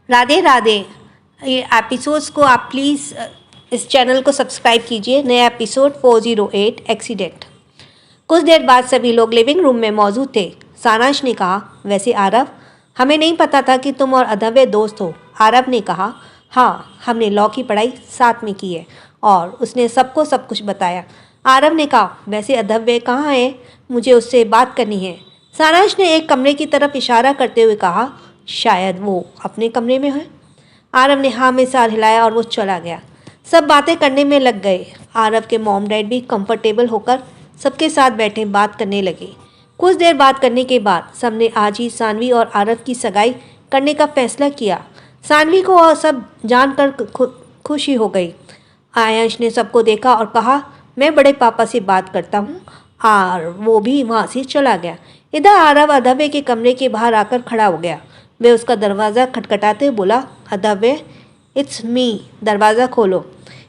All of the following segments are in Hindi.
राधे राधे। ये एपिसोड्स को आप प्लीज़ इस चैनल को सब्सक्राइब कीजिए। नया एपिसोड 408 एक्सीडेंट। कुछ देर बाद सभी लोग लिविंग रूम में मौजूद थे। सारांश ने कहा, वैसे आरव, हमें नहीं पता था कि तुम और अदव्य दोस्त हो। आरव ने कहा, हाँ, हमने लॉ की पढ़ाई साथ में की है। और उसने सबको सब कुछ बताया। आरव ने कहा, वैसे अदव्य कहाँ है? मुझे उससे बात करनी है। सारांश ने एक कमरे की तरफ इशारा करते हुए कहा, शायद वो अपने कमरे में है। आरव ने हाँ में सर हिलाया और वो चला गया। सब बातें करने में लग गए। आरव के मॉम डैड भी कंफर्टेबल होकर सबके साथ बैठे बात करने लगे। कुछ देर बात करने के बाद सबने आज ही सानवी और आरव की सगाई करने का फैसला किया। सानवी को और सब जानकर खुशी हो गई। आयंश ने सबको देखा और कहा, मैं बड़े पापा से बात करता हूँ। और वो भी वहाँ से चला गया। इधर आरव अदव्य के कमरे के बाहर आकर खड़ा हो गया। वे उसका दरवाज़ा खटखटाते बोला, अदव्य, इट्स मी, दरवाज़ा खोलो।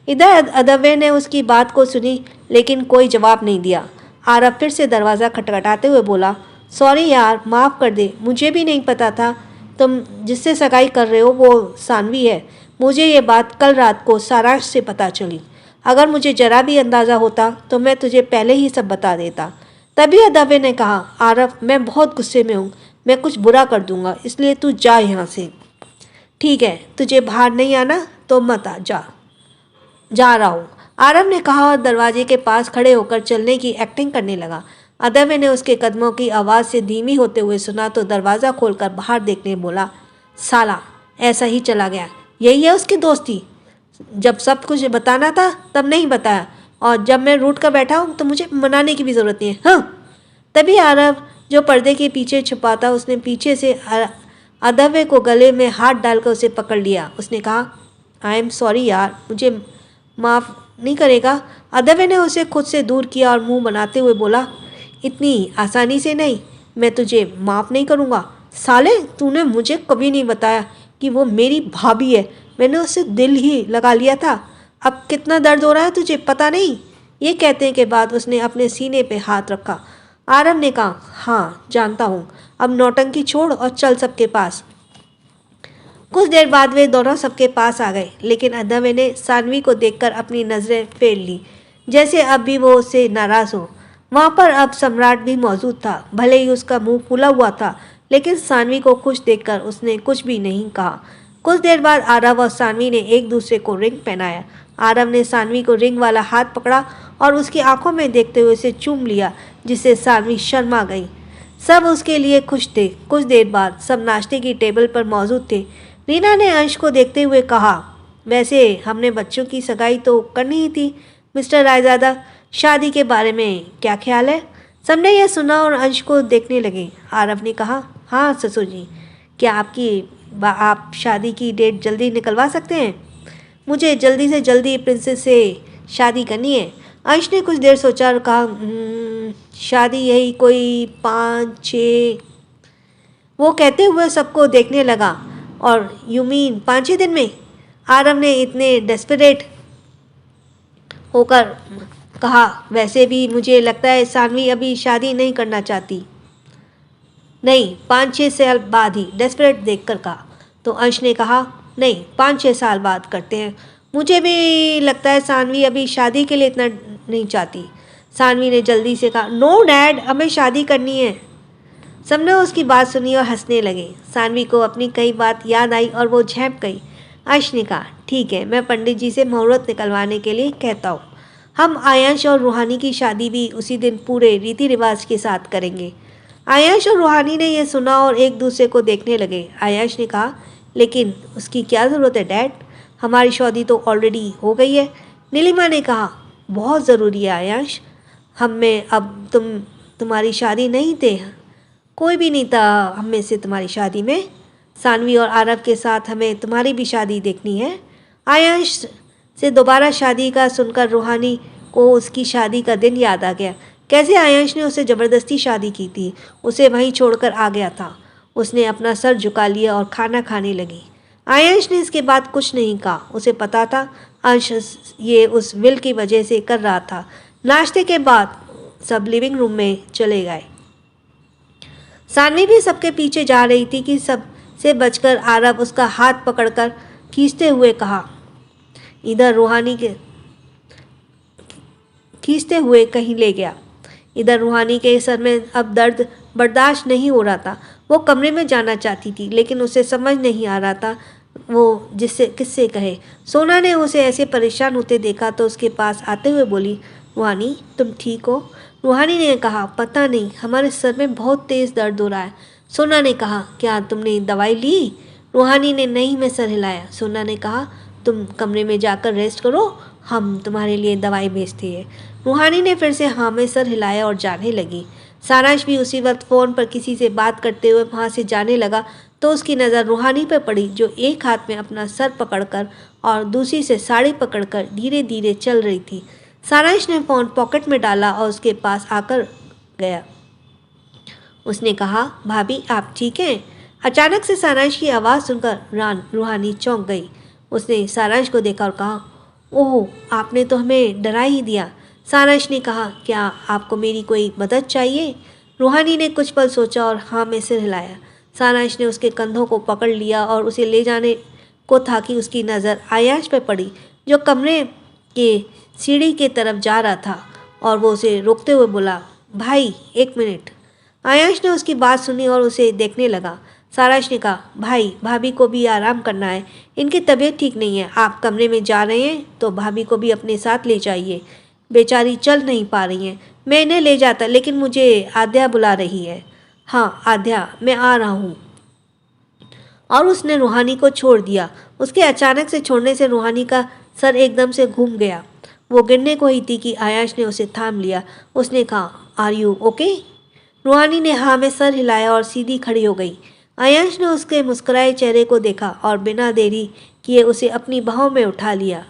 इधर अदव्य ने उसकी बात को सुनी लेकिन कोई जवाब नहीं दिया। आरव फिर से दरवाज़ा खटखटाते हुए बोला, सॉरी यार, माफ़ कर दे, मुझे भी नहीं पता था तुम जिससे सगाई कर रहे हो वो सानवी है। मुझे ये बात कल रात को सारांश से पता चली। अगर मुझे जरा भी अंदाज़ा होता तो मैं तुझे पहले ही सब बता देता। तभी अदव्य ने कहा, आरव, मैं बहुत गुस्से में हूँ, मैं कुछ बुरा कर दूंगा, इसलिए तू जा यहाँ से। ठीक है, तुझे बाहर नहीं आना तो मत आ, जा रहा हूँ, आरव ने कहा और दरवाजे के पास खड़े होकर चलने की एक्टिंग करने लगा। अदव्य ने उसके कदमों की आवाज़ से धीमी होते हुए सुना तो दरवाज़ा खोलकर बाहर देखने बोला, साला ऐसा ही चला गया। यही है उसकी दोस्ती। जब सब कुछ बताना था तब नहीं बताया, और जब मैं रूठ कर बैठा हूँ तो मुझे मनाने की भी ज़रूरत नहीं है। हाँ। तभी आरव, जो पर्दे के पीछे छुपा था, उसने पीछे से अदव्य को गले में हाथ डालकर उसे पकड़ लिया। उसने कहा, आई एम सॉरी यार, मुझे माफ़ नहीं करेगा? अदव्य ने उसे खुद से दूर किया और मुंह बनाते हुए बोला, इतनी आसानी से नहीं, मैं तुझे माफ़ नहीं करूँगा। साले, तूने मुझे कभी नहीं बताया कि वो मेरी भाभी है। मैंने उससे दिल ही लगा लिया था। अब कितना दर्द हो रहा है तुझे पता नहीं? ये कहने के बाद उसने अपने सीने पे हाथ रखा। आरव ने कहा, हाँ जानता हूँ, अब नौटंकी छोड़ और चल सबके पास। कुछ देर बाद वे दोनों सबके पास आ गए, लेकिन अदव्य ने सानवी को देखकर अपनी नज़रें फेर ली, जैसे अब भी वो उससे नाराज़ हो। वहाँ पर अब सम्राट भी मौजूद था। भले ही उसका मुंह फूला हुआ था, लेकिन सानवी को खुश देखकर उसने कुछ भी नहीं कहा। कुछ देर बाद आरव और सानवी ने एक दूसरे को रिंग पहनाया। आरव ने सानवी को रिंग वाला हाथ पकड़ा और उसकी आंखों में देखते हुए उसे चूम लिया, जिससे सानवी शर्मा गई। सब उसके लिए खुश थे। कुछ देर बाद सब नाश्ते की टेबल पर मौजूद थे। रीना ने अंश को देखते हुए कहा, वैसे हमने बच्चों की सगाई तो करनी ही थी, मिस्टर रायजादा, शादी के बारे में क्या ख्याल है? सबने यह सुना और अंश को देखने लगे। आरव ने कहा, हाँ ससुर जी, क्या आप शादी की डेट जल्दी निकलवा सकते हैं? मुझे जल्दी से जल्दी प्रिंसेस से शादी करनी है। अंश ने कुछ देर सोचा और कहा, शादी यही कोई 5-6। वो कहते हुए सबको देखने लगा, और यू मीन 5-6 दिन में? आरव ने इतने डेस्परेट होकर कहा, वैसे भी मुझे लगता है सानवी अभी शादी नहीं करना चाहती। नहीं, 5-6 साल बाद ही, डेस्परेट देखकर कहा। तो अंश ने कहा, नहीं, 5-6 साल बाद करते हैं। मुझे भी लगता है सानवी अभी शादी के लिए इतना नहीं चाहती। सानवी ने जल्दी से कहा, नो डैड, हमें शादी करनी है। सबने उसकी बात सुनी और हंसने लगे। सानवी को अपनी कई बात याद आई और वो झेंप गई। अंश ने कहा, ठीक है, मैं पंडित जी से मुहूर्त निकलवाने के लिए कहता हूँ। हम आयंश और रूहानी की शादी भी उसी दिन पूरे रीति रिवाज के साथ करेंगे। आयंश और रूहानी ने यह सुना और एक दूसरे को देखने लगे। आयंश ने कहा, लेकिन उसकी क्या ज़रूरत है डैड, हमारी शादी तो ऑलरेडी हो गई है। नीलिमा ने कहा, बहुत ज़रूरी है आयंश, हम में अब तुम्हारी शादी नहीं थे, कोई भी नहीं था हम में से तुम्हारी शादी में। सानवी और आरव के साथ हमें तुम्हारी भी शादी देखनी है। आयंश से दोबारा शादी का सुनकर रूहानी को उसकी शादी का दिन याद आ गया। कैसे आयंश ने उसे ज़बरदस्ती शादी की थी, उसे वहीं छोड़कर आ गया था। उसने अपना सर झुका लिया और खाना खाने लगी। आयंश ने इसके बाद कुछ नहीं कहा। उसे पता था अंश ये उस विल की वजह से कर रहा था। नाश्ते के बाद सब लिविंग रूम में चले गए। सानवी भी सबके पीछे जा रही थी कि सब से बचकर आरव उसका हाथ पकड़कर खींचते हुए कहा, इधर रूहानी के खींचते हुए कहीं ले गया। इधर रूहानी के सर में अब दर्द बर्दाश्त नहीं हो रहा था। वो कमरे में जाना चाहती थी, लेकिन उसे समझ नहीं आ रहा था वो जिससे किससे कहे। सोना ने उसे ऐसे परेशान होते देखा तो उसके पास आते हुए बोली, रूहानी तुम ठीक हो? रूहानी ने कहा, पता नहीं, हमारे सर में बहुत तेज़ दर्द हो रहा है। सोना ने कहा, क्या तुमने दवाई ली? रूहानी ने नहीं में सर हिलाया। सोना ने कहा, तुम कमरे में जाकर रेस्ट करो, हम तुम्हारे लिए दवाई भेजते हैं। रूहानी ने फिर से हाँ में सर हिलाया और जाने लगी। सारांश भी उसी वक्त फ़ोन पर किसी से बात करते हुए वहाँ से जाने लगा तो उसकी नज़र रूहानी पर पड़ी, जो एक हाथ में अपना सर पकड़कर और दूसरी से साड़ी पकड़कर धीरे धीरे चल रही थी। सारांश ने फ़ोन पॉकेट में डाला और उसके पास आकर गया। उसने कहा, भाभी आप ठीक हैं? अचानक से सारांश की आवाज़ सुनकर रूहानी चौंक गई। उसने सारांश को देखा और कहा, ओह, आपने तो हमें डरा ही दिया। सारांश ने कहा, क्या आपको मेरी कोई मदद चाहिए? रूहानी ने कुछ पल सोचा और हाँ में सिर हिलाया। सारांश ने उसके कंधों को पकड़ लिया और उसे ले जाने को था कि उसकी नज़र आयाश पर पड़ी, जो कमरे के सीढ़ी के तरफ जा रहा था, और वो उसे रोकते हुए बोला, भाई एक मिनट। आयाश ने उसकी बात सुनी और उसे देखने लगा। सारांश ने कहा, भाई भाभी को भी आराम करना है, इनकी तबीयत ठीक नहीं है। आप कमरे में जा रहे हैं तो भाभी को भी अपने साथ ले जाइए, बेचारी चल नहीं पा रही हैं। मैं इन्हें ले जाता, लेकिन मुझे आद्या बुला रही है। हाँ आद्या, मैं आ रहा हूँ। और उसने रूहानी को छोड़ दिया। उसके अचानक से छोड़ने से रूहानी का सर एकदम से घूम गया। वो गिरने को ही थी कि आयाश ने उसे थाम लिया। उसने कहा, आर यू ओके? रूहानी ने हाँ में सर हिलाया और सीधी खड़ी हो गई। आयाश ने उसके मुस्कुराए चेहरे को देखा और बिना देरी किए उसे अपनी बाहों में उठा लिया।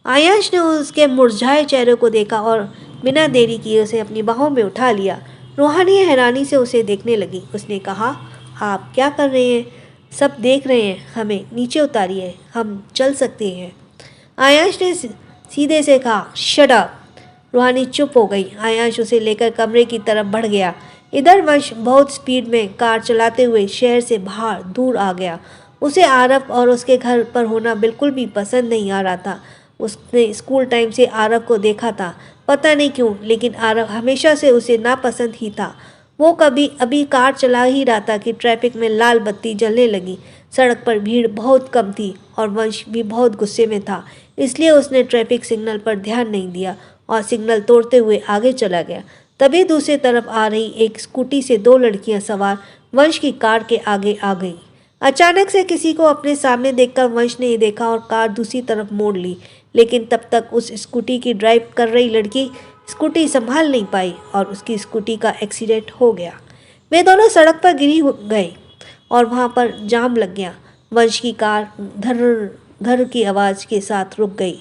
आयाश ने उसके मुरझाए चेहरे को देखा और बिना देरी किए उसे अपनी बाहों में उठा लिया। रूहानी हैरानी से उसे देखने लगी। उसने कहा, आप क्या कर रहे हैं? सब देख रहे हैं, हमें नीचे उतारिए, हम चल सकते हैं। आयाश ने सीधे से कहा, शट अप। रूहानी चुप हो गई। आयाश उसे लेकर कमरे की तरफ बढ़ गया। इधर वंश बहुत स्पीड में कार चलाते हुए शहर से बाहर दूर आ गया। उसे आरव और उसके घर पर होना बिल्कुल भी पसंद नहीं आ रहा था। उसने स्कूल टाइम से आरव को देखा था, पता नहीं क्यों, लेकिन आरव हमेशा से उसे नापसंद ही था। वो कभी अभी कार चला ही रहा था कि ट्रैफिक में लाल बत्ती जलने लगी। सड़क पर भीड़ बहुत कम थी और वंश भी बहुत गुस्से में था, इसलिए उसने ट्रैफिक सिग्नल पर ध्यान नहीं दिया और सिग्नल तोड़ते हुए आगे चला गया। तभी दूसरी तरफ आ रही एक स्कूटी से दो लड़कियां सवार वंश की कार के आगे आ गई। अचानक से किसी को अपने सामने देखकर वंश ने देखा और कार दूसरी तरफ मोड़ ली, लेकिन तब तक उस स्कूटी की ड्राइव कर रही लड़की स्कूटी संभाल नहीं पाई और उसकी स्कूटी का एक्सीडेंट हो गया। वे दोनों सड़क पर गिरी गए और वहां पर जाम लग गया। वंश की कार धर घर की आवाज़ के साथ रुक गई।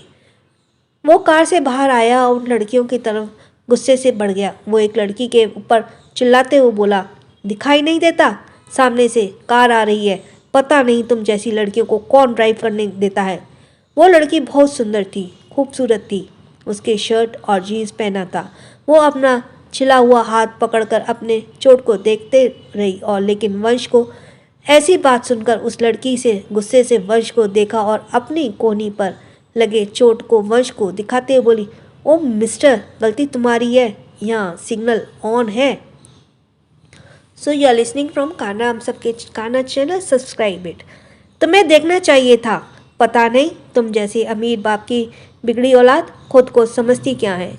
वो कार से बाहर आया और उन लड़कियों की तरफ गुस्से से बढ़ गया। वो एक लड़की के ऊपर चिल्लाते हुए बोला, दिखाई नहीं देता? सामने से कार आ रही है, पता नहीं तुम जैसी लड़कियों को कौन ड्राइव करने देता है। वो लड़की बहुत सुंदर थी, खूबसूरत थी। उसके शर्ट और जीन्स पहना था। वो अपना छिला हुआ हाथ पकड़कर अपने चोट को देखते रही और लेकिन वंश को ऐसी बात सुनकर उस लड़की से गुस्से से वंश को देखा और अपनी कोहनी पर लगे चोट को वंश को दिखाते हुए बोली, ओ मिस्टर, गलती तुम्हारी है, यहाँ सिग्नल ऑन है। So you are listening from Kanha, हम सबके कान्हा चैनल, सब्सक्राइब इट। तुम्हें देखना चाहिए था, पता नहीं तुम जैसी अमीर बाप की बिगड़ी औलाद खुद को समझती क्या है।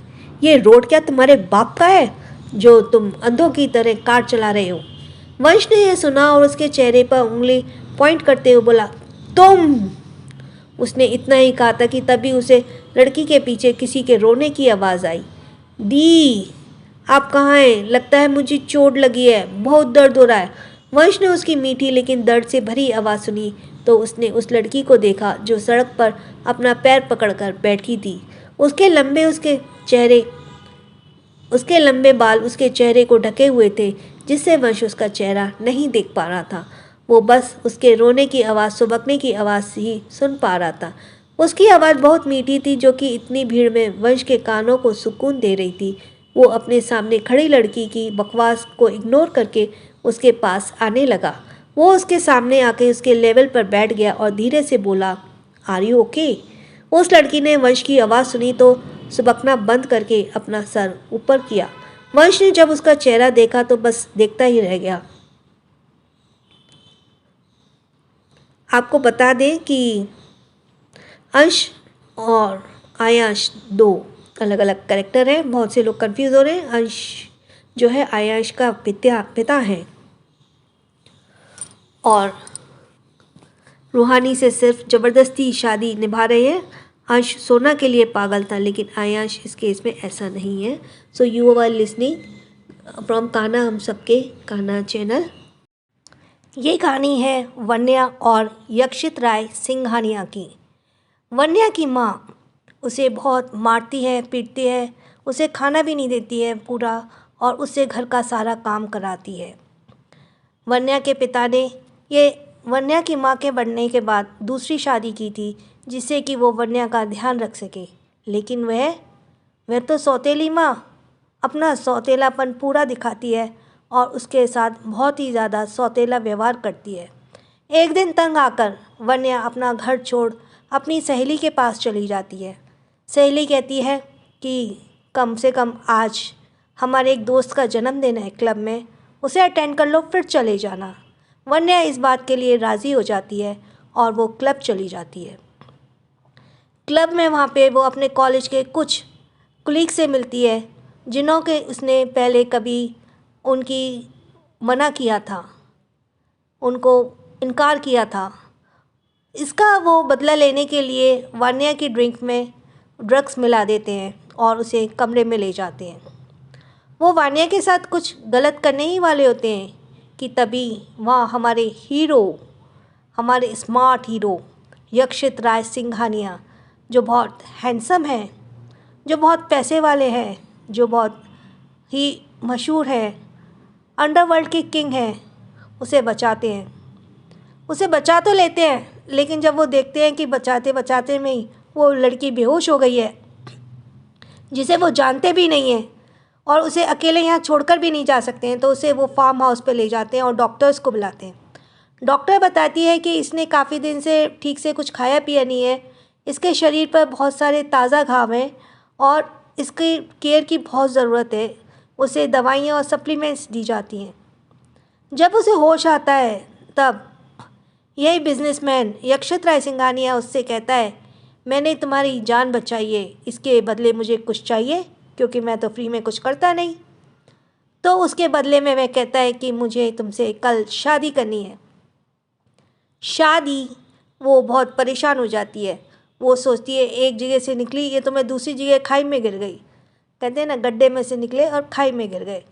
ये रोड क्या तुम्हारे बाप का है जो तुम अंधों की तरह कार चला रहे हो? वंश ने यह सुना और उसके चेहरे पर उंगली पॉइंट करते हुए बोला, तुम। उसने इतना ही कहा था कि तभी उसे लड़की के पीछे किसी के रोने की आवाज़ आई। दी, आप कहाँ हैं? लगता है मुझे चोट लगी है, बहुत दर्द हो रहा है। वंश ने उसकी मीठी लेकिन दर्द से भरी आवाज़ सुनी तो उसने उस लड़की को देखा जो सड़क पर अपना पैर पकड़कर बैठी थी। उसके लंबे बाल उसके चेहरे को ढके हुए थे, जिससे वंश उसका चेहरा नहीं देख पा रहा था। वो बस उसके रोने की आवाज़, सुबकने की आवाज़ ही सुन पा रहा था। उसकी आवाज़ बहुत मीठी थी, जो कि इतनी भीड़ में वंश के कानों को सुकून दे रही थी। वो अपने सामने खड़ी लड़की की बकवास को इग्नोर करके उसके पास आने लगा। वो उसके सामने आके उसके लेवल पर बैठ गया और धीरे से बोला, आर यू ओके? उस लड़की ने वंश की आवाज़ सुनी तो सुबकना बंद करके अपना सर ऊपर किया। वंश ने जब उसका चेहरा देखा तो बस देखता ही रह गया। आपको बता दें कि अंश और आयांश दो अलग अलग कैरेक्टर हैं। बहुत से लोग कंफ्यूज हो रहे हैं। अंश जो है आयांश का पिता है और रूहानी से सिर्फ ज़बरदस्ती शादी निभा रहे हैं। अंश सोना के लिए पागल था, लेकिन आयांश इस केस में ऐसा नहीं है। So you are listening from Kanha हम सबके कान्हा चैनल। ये कहानी है वन्या और यक्षित राय सिंघानिया की। वन्या की माँ उसे बहुत मारती है, पीटती है, उसे खाना भी नहीं देती है पूरा, और उससे घर का सारा काम कराती है। वन्या के पिता ने ये वन्या की माँ के बढ़ने के बाद दूसरी शादी की थी, जिससे कि वो वन्या का ध्यान रख सके। लेकिन वह तो सौतेली माँ अपना सौतेलापन पूरा दिखाती है और उसके साथ बहुत ही ज़्यादा सौतेला व्यवहार करती है। एक दिन तंग आकर वन्या अपना घर छोड़ अपनी सहेली के पास चली जाती है। सहेली कहती है कि कम से कम आज हमारे एक दोस्त का जन्मदिन है क्लब में, उसे अटेंड कर लो फिर चले जाना। वन्या इस बात के लिए राज़ी हो जाती है और वो क्लब चली जाती है। क्लब में वहाँ पे वो अपने कॉलेज के कुछ कुलीग से मिलती है, जिन्हों के उसने पहले कभी उनकी मना किया था, उनको इनकार किया था। इसका वो बदला लेने के लिए वान्या की ड्रिंक में ड्रग्स मिला देते हैं और उसे कमरे में ले जाते हैं। वो वान्या के साथ कुछ गलत करने ही वाले होते हैं कि तभी वहाँ हमारे स्मार्ट हीरो यक्षित राय सिंघानिया, जो बहुत हैंडसम है, जो बहुत पैसे वाले हैं, जो बहुत ही मशहूर है, अंडरवर्ल्ड के किंग हैं, उसे बचाते हैं। उसे बचा तो लेते हैं, लेकिन जब वो देखते हैं कि बचाते बचाते में ही वो लड़की बेहोश हो गई है, जिसे वो जानते भी नहीं हैं और उसे अकेले यहाँ छोड़कर भी नहीं जा सकते हैं, तो उसे वो फार्म हाउस पे ले जाते हैं और डॉक्टर्स को बुलाते हैं। डॉक्टर बताती है कि इसने काफ़ी दिन से ठीक से कुछ खाया पिया नहीं है, इसके शरीर पर बहुत सारे ताज़ा घाव हैं और इसकी केयर की बहुत ज़रूरत है। उसे दवाइयाँ और सप्लीमेंट्स दी जाती हैं। जब उसे होश आता है तब यही बिजनेसमैन यक्षित राय सिंघानिया उससे कहता है, मैंने तुम्हारी जान बचाई है, इसके बदले मुझे कुछ चाहिए, क्योंकि मैं तो फ्री में कुछ करता नहीं। तो उसके बदले में वह कहता है कि मुझे तुमसे कल शादी करनी है। शादी, वो बहुत परेशान हो जाती है। वो सोचती है एक जगह से निकली, ये तो मैं दूसरी जगह खाई में गिर गई। कहते हैं ना, गड्ढे में से निकले और खाई में गिर गए।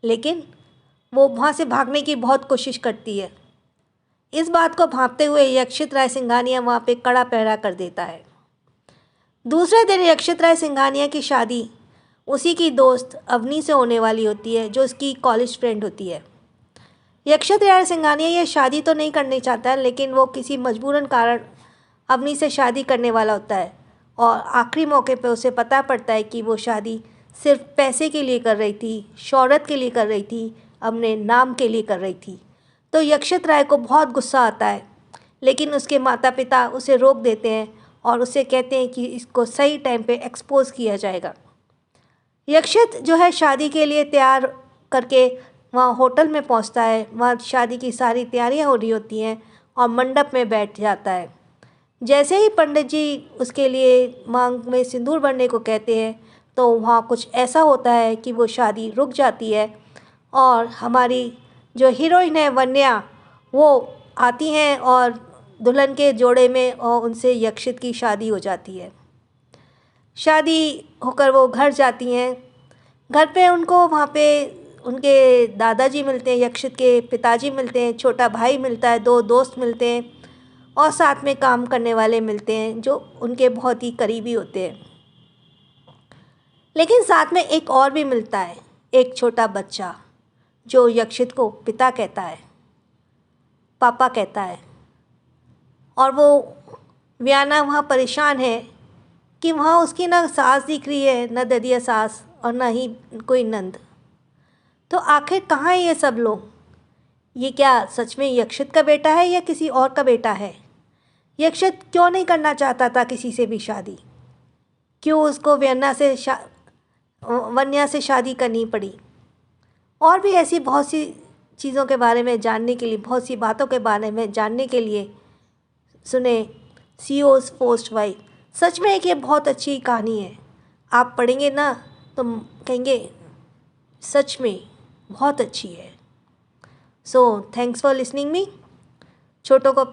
लेकिन वो वहाँ से भागने की बहुत कोशिश करती है। इस बात को भांपते हुए यक्षित राय सिंघानिया वहाँ पे कड़ा पहरा कर देता है। दूसरे दिन यक्षित राय सिंघानिया की शादी उसी की दोस्त अवनी से होने वाली होती है, जो उसकी कॉलेज फ्रेंड होती है। यक्षित राय सिंघानिया ये शादी तो नहीं करनी चाहता है, लेकिन वो किसी मजबूरन कारण अवनी से शादी करने वाला होता है और आखिरी मौके पे उसे पता पड़ता है कि वो शादी सिर्फ पैसे के लिए कर रही थी, शोहरत के लिए कर रही थी, अपने नाम के लिए कर रही थी। तो यक्षित राय को बहुत गुस्सा आता है, लेकिन उसके माता पिता उसे रोक देते हैं और उसे कहते हैं कि इसको सही टाइम पे एक्सपोज किया जाएगा। यक्षित जो है शादी के लिए तैयार करके वहाँ होटल में पहुँचता है। वहाँ शादी की सारी तैयारियाँ हो रही होती हैं और मंडप में बैठ जाता है। जैसे ही पंडित जी उसके लिए मांग में सिंदूर भरने को कहते हैं, तो वहाँ कुछ ऐसा होता है कि वो शादी रुक जाती है और हमारी जो हीरोइन है वन्या, वो आती हैं और दुल्हन के जोड़े में और उनसे यक्षित की शादी हो जाती है। शादी होकर वो घर जाती हैं। घर पे उनको वहाँ पे उनके दादाजी मिलते हैं, यक्षित के पिताजी मिलते हैं, छोटा भाई मिलता है, दो दोस्त मिलते हैं और साथ में काम करने वाले मिलते हैं, जो उनके बहुत ही करीबी होते हैं। लेकिन साथ में एक और भी मिलता है, एक छोटा बच्चा, जो यक्षित को पिता कहता है, पापा कहता है। और वो व्याना वहाँ परेशान है कि वहाँ उसकी ना सास दिख रही है, न ददिया सास और ना ही कोई नंद। तो आखिर कहाँ है ये सब लोग? ये क्या सच में यक्षित का बेटा है या किसी और का बेटा है? यक्षित क्यों नहीं करना चाहता था किसी से भी शादी? क्यों उसको वन्या से शादी करनी पड़ी? और भी ऐसी बहुत सी चीज़ों के बारे में जानने के लिए, बहुत सी बातों के बारे में जानने के लिए सुने सीओ's फर्स्ट वाइफ। सच में एक ये बहुत अच्छी कहानी है। आप पढ़ेंगे ना तो कहेंगे सच में बहुत अच्छी है। So thanks for listening me. छोटों को